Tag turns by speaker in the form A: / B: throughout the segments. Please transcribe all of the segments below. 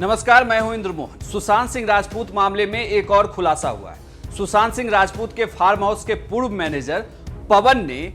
A: नमस्कार, मैं हूं इंद्र मोहन। सुशांत सिंह राजपूत मामले में एक और खुलासा हुआ है। सुशांत सिंह राजपूत के फार्म हाउस के पूर्व मैनेजर पवन ने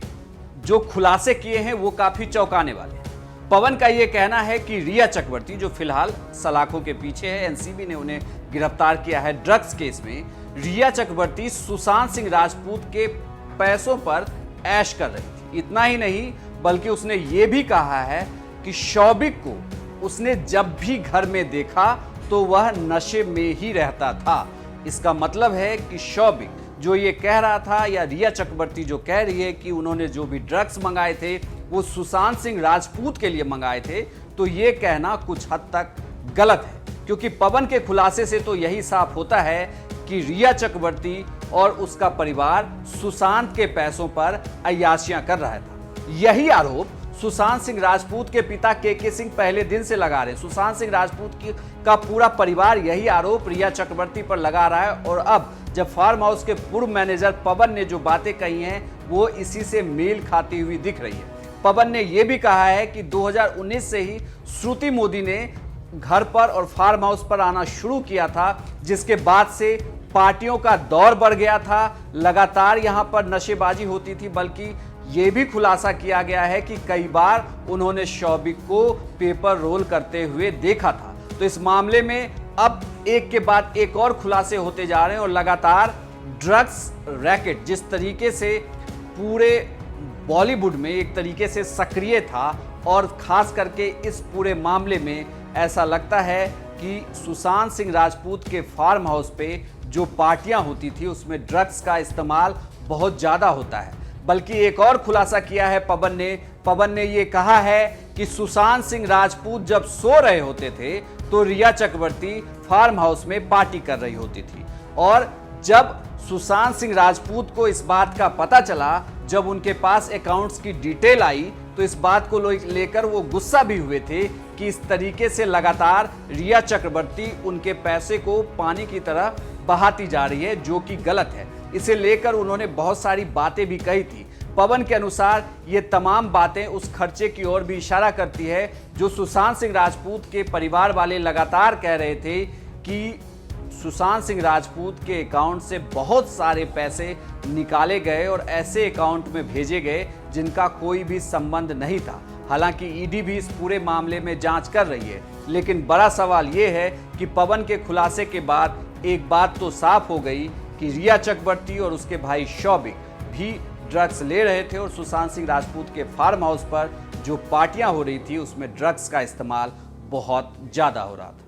A: जो खुलासे किए हैं वो काफी चौंकाने वाले हैं। पवन का यह कहना है कि रिया चक्रवर्ती, जो फिलहाल सलाखों के पीछे है, एनसीबी ने उन्हें गिरफ्तार किया है ड्रग्स केस में, रिया चक्रवर्ती सुशांत सिंह राजपूत के पैसों पर ऐश कर रही थी। इतना ही नहीं, बल्कि उसने ये भी कहा है कि शौबिक को उसने जब भी घर में देखा तो वह नशे में ही रहता था। इसका मतलब है कि शौबिक जो ये कह रहा था, या रिया चक्रवर्ती जो कह रही है कि उन्होंने जो भी ड्रग्स मंगाए थे वो सुशांत सिंह राजपूत के लिए मंगाए थे, तो ये कहना कुछ हद तक गलत है। क्योंकि पवन के खुलासे से तो यही साफ होता है कि रिया चक्रवर्ती और उसका परिवार सुशांत के पैसों पर अय्याशियां कर रहा था। यही आरोप सुशांत सिंह राजपूत के पिता के सिंह पहले दिन से लगा रहे। सुशांत सिंह राजपूत का पूरा परिवार यही आरोप रिया चक्रवर्ती पर लगा रहा है। और अब जब फार्म हाउस के पूर्व मैनेजर पवन ने जो बातें कही हैं वो इसी से मेल खाती हुई दिख रही है। पवन ने यह भी कहा है कि 2019 से ही श्रुति मोदी ने घर पर और फार्म हाउस पर आना शुरू किया था, जिसके बाद से पार्टियों का दौर बढ़ गया था। लगातार यहां पर नशेबाजी होती थी, बल्कि ये भी खुलासा किया गया है कि कई बार उन्होंने शौबिक को पेपर रोल करते हुए देखा था। तो इस मामले में अब एक के बाद एक और खुलासे होते जा रहे हैं और लगातार ड्रग्स रैकेट जिस तरीके से पूरे बॉलीवुड में एक तरीके से सक्रिय था, और खास करके इस पूरे मामले में ऐसा लगता है कि सुशांत सिंह राजपूत के फार्म हाउस पे जो पार्टियां होती थी उसमें ड्रग्स का इस्तेमाल बहुत ज़्यादा होता है। बल्कि एक और खुलासा किया है पवन ने ये कहा है कि सुशांत सिंह राजपूत जब सो रहे होते थे तो रिया चक्रवर्ती फार्म हाउस में पार्टी कर रही होती थी। और जब सुशांत सिंह राजपूत को इस बात का पता चला, जब उनके पास अकाउंट्स की डिटेल आई, तो इस बात को लेकर वो गुस्सा भी हुए थे कि इस तरीके से लगातार रिया चक्रवर्ती उनके पैसे को पानी की तरह बहाती जा रही है, जो कि गलत है। इसे लेकर उन्होंने बहुत सारी बातें भी कही थी। पवन के अनुसार ये तमाम बातें उस खर्चे की ओर भी इशारा करती है जो सुशांत सिंह राजपूत के परिवार वाले लगातार कह रहे थे कि सुशांत सिंह राजपूत के अकाउंट से बहुत सारे पैसे निकाले गए और ऐसे अकाउंट में भेजे गए जिनका कोई भी संबंध नहीं था। हालांकि ईडी भी इस पूरे मामले में जांच कर रही है, लेकिन बड़ा सवाल ये है कि पवन के खुलासे के बाद एक बात तो साफ हो गई कि रिया चक्रवर्ती और उसके भाई शौबिक भी ड्रग्स ले रहे थे, और सुशांत सिंह राजपूत के फार्म हाउस पर जो पार्टियां हो रही थी उसमें ड्रग्स का इस्तेमाल बहुत ज़्यादा हो रहा था।